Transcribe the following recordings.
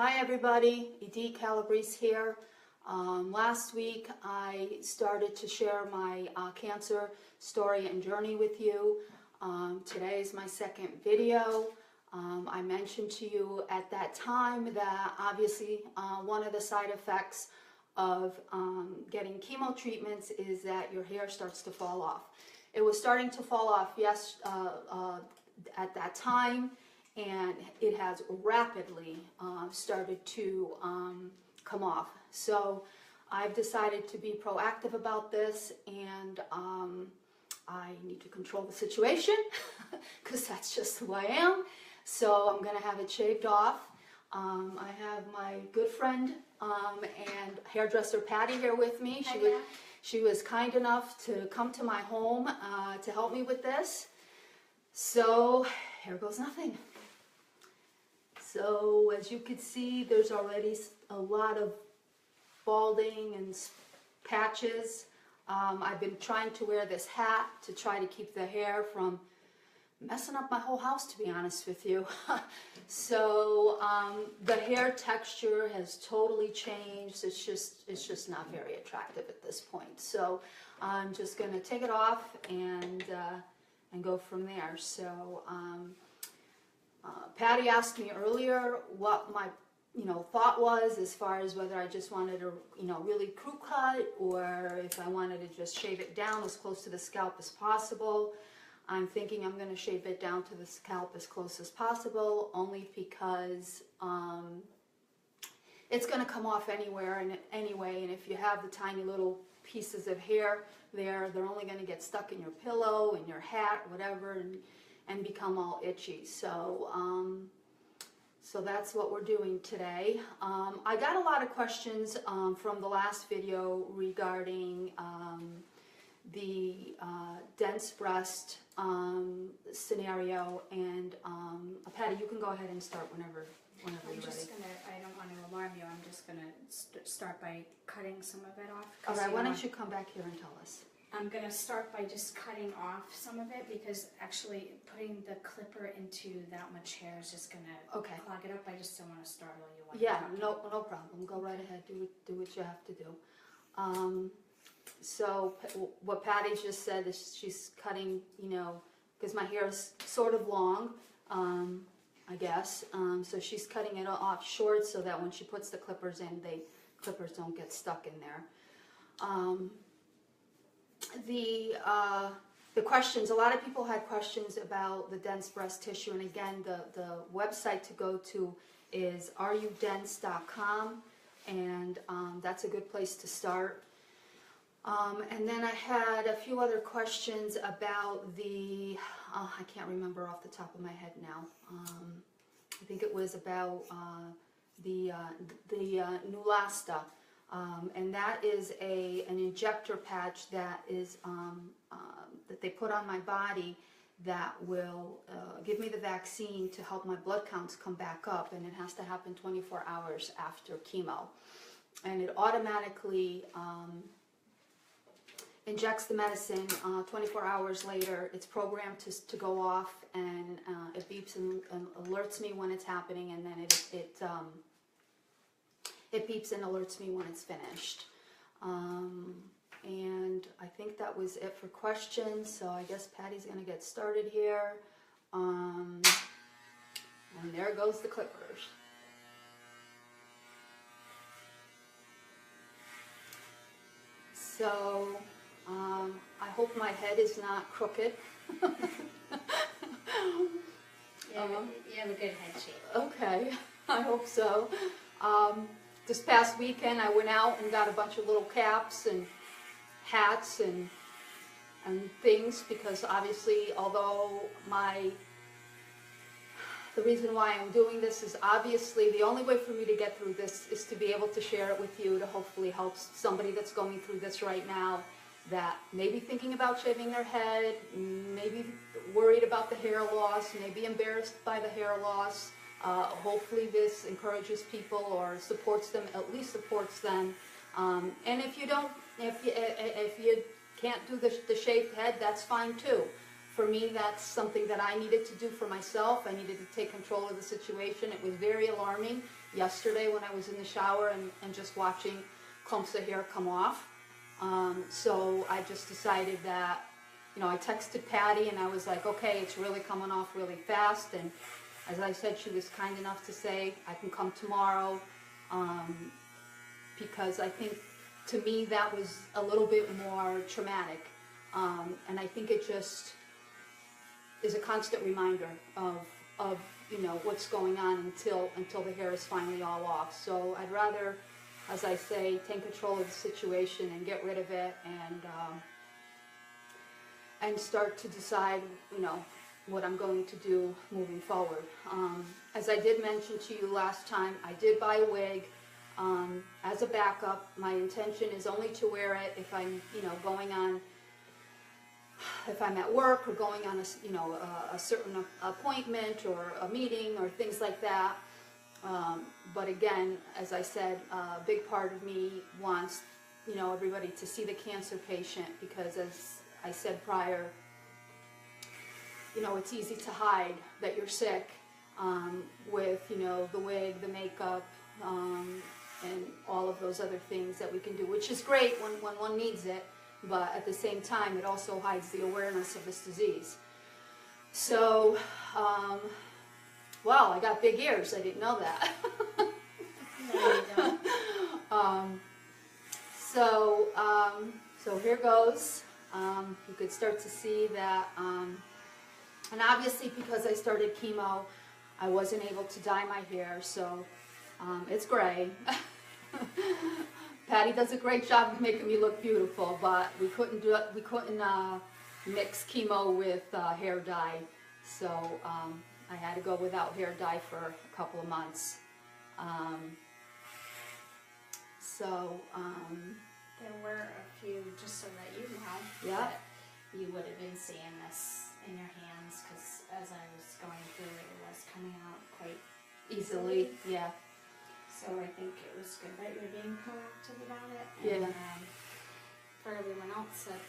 Hi everybody, Edie Calabrese here. Last week I started to share my cancer story and journey with you. Today is my second video. I mentioned to you at that time that obviously one of the side effects of getting chemo treatments is that your hair starts to fall off. It was starting to fall off, yes, at that time, and it has rapidly started to come off. So I've decided to be proactive about this, and I need to control the situation because that's just who I am. So I'm going to have it shaved off. I have my good friend and hairdresser Patty here with me. She was kind enough to come to my home to help me with this. So here goes nothing. So as you can see, there's already a lot of balding and patches. I've been trying to wear this hat to try to keep the hair from messing up my whole house, to be honest with you. So the hair texture has totally changed. It's just not very attractive at this point. So I'm just going to take it off and go from there. So Patty asked me earlier what my thought was as far as whether I just wanted a really crew cut or if I wanted to just shave it down as close to the scalp as possible. I'm thinking I'm going to shave it down to the scalp as close as possible, only because it's going to come off anyway, and if you have the tiny little pieces of hair there, they're only going to get stuck in your pillow, in your hat, whatever, and become all itchy. So so that's what we're doing today. I got a lot of questions from the last video regarding the dense breast scenario, and Patty, you can go ahead and start whenever you're ready. I don't want to alarm you, I'm just going to start by cutting some of it off. All right, why don't you come back here and tell us? I'm going to start by just cutting off some of it, because actually putting the clipper into that much hair is just going to clog it up. I just don't want to startle you while you're talking. No problem. Go right ahead. Do what you have to do. So what Patty just said is she's cutting, because my hair is sort of long, I guess. So she's cutting it off short so that when she puts the clippers in, clippers don't get stuck in there. The questions, a lot of people had questions about the dense breast tissue, and again, the website to go to is areyoudense.com, and that's a good place to start. And then I had a few other questions about the, I can't remember off the top of my head now. I think it was about the Neulasta. And that is an injector patch that is that they put on my body that will give me the vaccine to help my blood counts come back up, and it has to happen 24 hours after chemo. And it automatically injects the medicine 24 hours later. It's programmed to go off, and it beeps and alerts me when it's happening, and then it beeps and alerts me when it's finished. And I think that was it for questions, so I guess Patty's going to get started here. And there goes the clippers. So I hope my head is not crooked. You have a good head shape. Okay, I hope so. This past weekend I went out and got a bunch of little caps and hats and things, because obviously, although the reason why I'm doing this is obviously the only way for me to get through this is to be able to share it with you, to hopefully help somebody that's going through this right now, that may be thinking about shaving their head, maybe worried about the hair loss, maybe embarrassed by the hair loss. Hopefully this encourages people or supports them, at least supports them. And if you can't do the shaved head, that's fine too. for me, that's something that I needed to do for myself. I needed to take control of the situation. It was very alarming yesterday when I was in the shower and just watching clumps of hair come off. So I just decided that, you know, I texted Patty and I was like, okay, it's really coming off really fast. And as I said, she was kind enough to say, I can come tomorrow, because I think, to me, that was a little bit more traumatic. And I think it just is a constant reminder of you know, what's going on until the hair is finally all off. So I'd rather, as I say, take control of the situation and get rid of it, and start to decide, you know, what I'm going to do moving forward. As I did mention to you last time, I did buy a wig as a backup. My intention is only to wear it if I'm, you know, going on, if I'm at work or going on a, you know, a certain appointment or a meeting or things like that. But again, as I said, a big part of me wants, you know, everybody to see the cancer patient, because as I said prior, you know, it's easy to hide that you're sick with, you know, the wig, the makeup, and all of those other things that we can do, which is great when one needs it, but at the same time, it also hides the awareness of this disease. So, wow, I got big ears. I didn't know that. No, you don't. So here goes. You could start to see that, and obviously because I started chemo, I wasn't able to dye my hair, so it's gray. Patty does a great job of making me look beautiful, but we couldn't do it. We couldn't mix chemo with hair dye, so I had to go without hair dye for a couple of months. There were a few, just so that you know, Yeah. that you would have been seeing this in your hands, because as I was going through it, it was coming out quite Easily, yeah. So I think it was good that you're being proactive about it. Yeah. And for everyone else that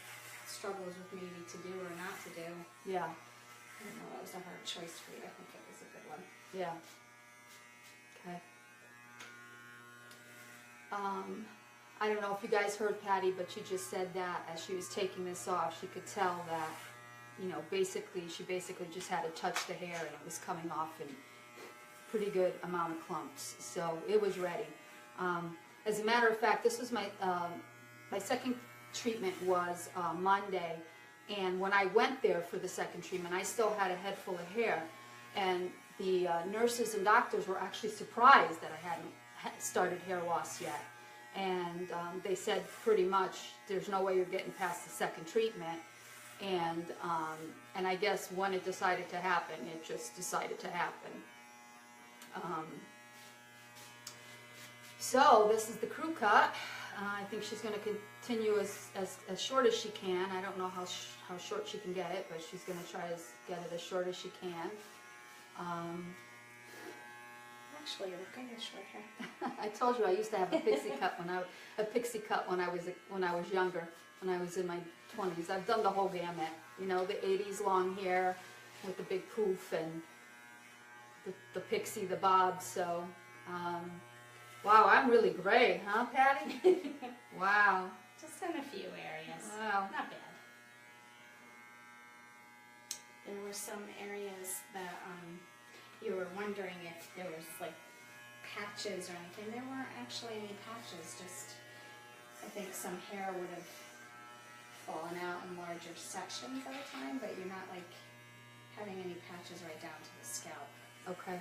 struggles with maybe to do or not to do, Yeah, I don't know, that was a hard choice for you. I think it was a good one. yeah. Okay. I don't know if you guys heard Patty, but she just said that as she was taking this off, she could tell that, you know, she basically just had to touch the hair and it was coming off in pretty good amount of clumps. So it was ready. As a matter of fact, this was my second treatment was Monday, and when I went there for the second treatment, I still had a head full of hair, and the nurses and doctors were actually surprised that I hadn't started hair loss yet. And they said pretty much there's no way you're getting past the second treatment. And I guess when it decided to happen, it just decided to happen. So this is the crew cut. I think she's going to continue as short as she can. I don't know how short she can get it, but she's going to try to get it as short as she can. Actually, you're looking at short hair. I told you I used to have a pixie cut when I was younger, when I was in my 20s. I've done the whole gamut. You know, the 80s long hair with the big poof and the pixie, the bob. So, wow, I'm really gray, huh, Patty? Wow. Just in a few areas. Wow. Not bad. There were some areas that you were wondering if there was like patches or anything. There weren't actually any patches, just I think some hair would have fallen out in larger sections at a time, but you're not like having any patches right down to the scalp. Okay.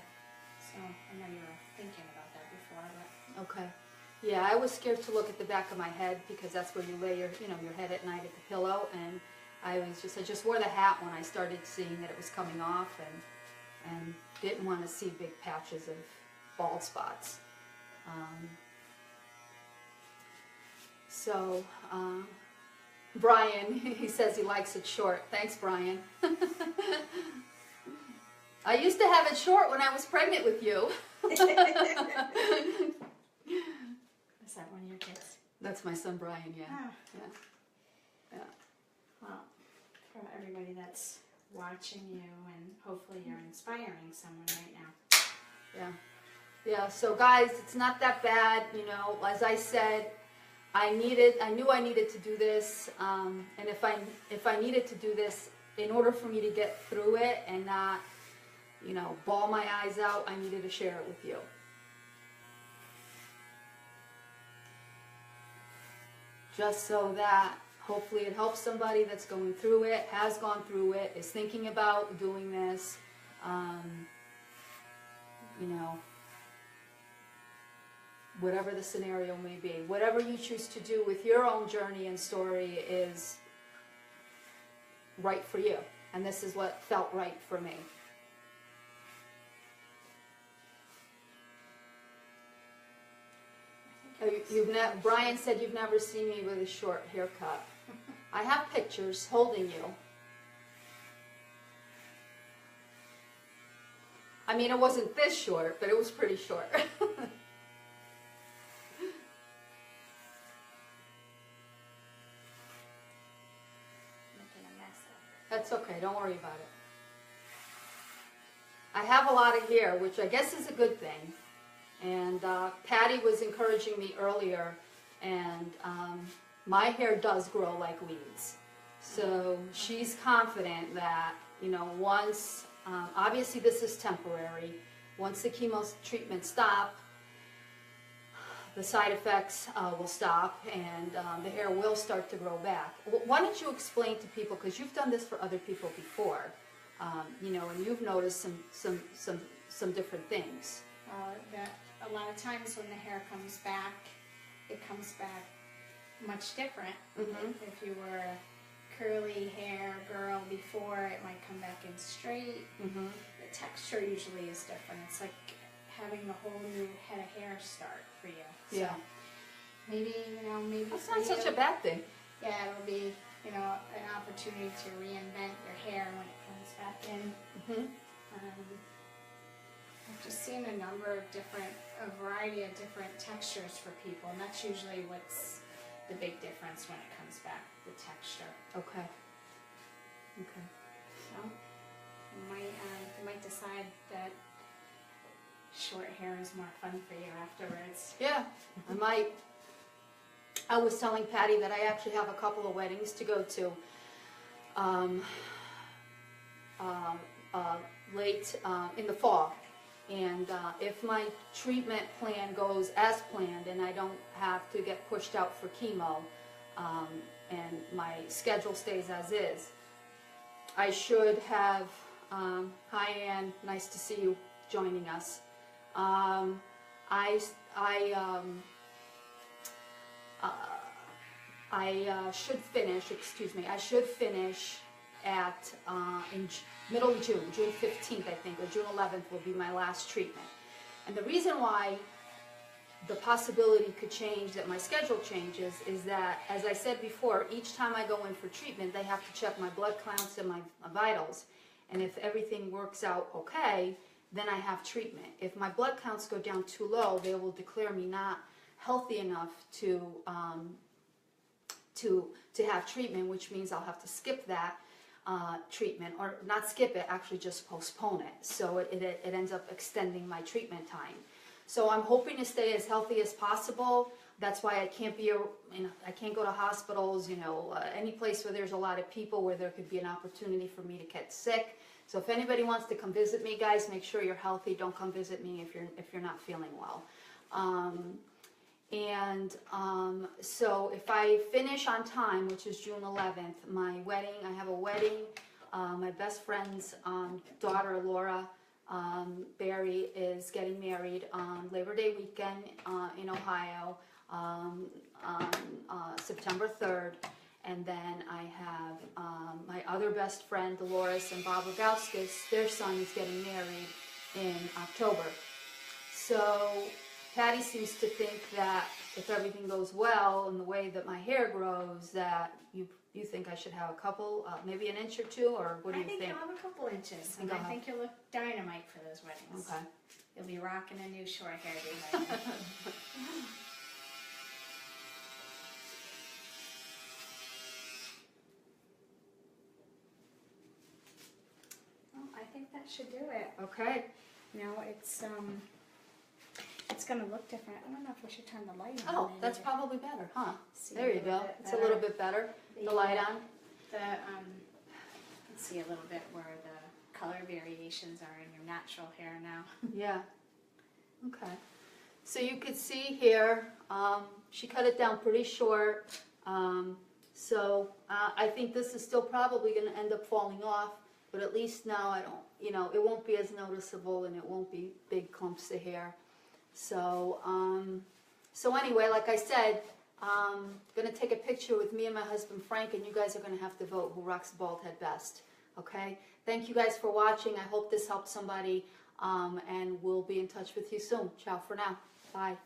So I know you were thinking about that before, but Okay. Yeah, I was scared to look at the back of my head because that's where you lay your head at night at the pillow, and I just wore the hat when I started seeing that it was coming off, and didn't want to see big patches of bald spots. Brian, he says he likes it short. Thanks, Brian. I used to have it short when I was pregnant with you. is that one of your kids? That's my son, Brian, yeah. Ah. Yeah. Yeah. Well, for everybody that's watching you, and hopefully you're inspiring someone right now. Yeah. Yeah, so guys, it's not that bad, you know. As I said, I knew I needed to do this, and if I needed to do this in order for me to get through it and not, you know, bawl my eyes out, I needed to share it with you. Just so that hopefully it helps somebody that's going through it, has gone through it, is thinking about doing this, you know, whatever the scenario may be. Whatever you choose to do with your own journey and story is right for you. And this is what felt right for me. Brian said you've never seen me with a short haircut. I have pictures holding you. I mean, it wasn't this short, but it was pretty short. That's okay, don't worry about it. I have a lot of hair, which I guess is a good thing. And Patty was encouraging me earlier, and my hair does grow like weeds. So she's confident that, you know, once, obviously this is temporary, once the chemo treatment stop, the side effects will stop, and the hair will start to grow back. Why don't you explain to people, because you've done this for other people before, you know, and you've noticed some different things. That a lot of times when the hair comes back, it comes back much different. Mm-hmm. If you were a curly hair girl before, it might come back in straight. Mm-hmm. The texture usually is different. It's like having a whole new head of hair start for you. So Yeah. maybe, you know, maybe That's for not such a you, bad thing. yeah, it'll be, you know, an opportunity to reinvent your hair when it comes back in. Mm-hmm. I've just seen a variety of different textures for people, and that's usually what's the big difference when it comes back, the texture. Okay. Okay. So you might decide that short hair is more fun for you afterwards. Yeah, I might. I was telling Patty that I actually have a couple of weddings to go to late in the fall. And if my treatment plan goes as planned and I don't have to get pushed out for chemo, and my schedule stays as is, I should have, hi Ann, nice to see you joining us. I should finish at in middle of June 15th, I think, or June 11th will be my last treatment. And the reason why the possibility could change, that my schedule changes, is that, as I said before, each time I go in for treatment, they have to check my blood counts and my vitals. And if everything works out okay, then I have treatment. If my blood counts go down too low, they will declare me not healthy enough to have treatment, which means I'll have to skip that treatment, or not skip it, actually just postpone it. So it ends up extending my treatment time. So I'm hoping to stay as healthy as possible. That's why I can't be, I can't go to hospitals, any place where there's a lot of people where there could be an opportunity for me to get sick. So if anybody wants to come visit me, guys, make sure you're healthy. Don't come visit me if you're not feeling well. So if I finish on time, which is June 11th, I have a wedding. My best friend's daughter, Laura Barry, is getting married on Labor Day weekend in Ohio on September 3rd. And then I have my other best friend, Dolores and Bob Rogowskis, their son is getting married in October. So Patty seems to think that if everything goes well in the way that my hair grows, that you think I should have a couple, maybe an inch or two, or what do you think? I think you'll have a couple inches, and I think you'll look dynamite for those weddings. Okay. You'll be rocking a new short hairdo right now. should do it. Okay. It's gonna look different. I don't know if we should turn the light on. Oh, maybe that's to probably better, huh? see There you a little go. bit It's a little better. bit better. The The, light on. Let's see a little bit where the color variations are in your natural hair now. Yeah. Okay. So you could see here, she cut it down pretty short. I think this is still probably going to end up falling off, but at least now I don't, it won't be as noticeable and it won't be big clumps of hair. So anyway, like I said, going to take a picture with me and my husband Frank, and you guys are going to have to vote who rocks the bald head best. Okay? Thank you guys for watching. I hope this helped somebody, and we'll be in touch with you soon. Ciao for now. Bye.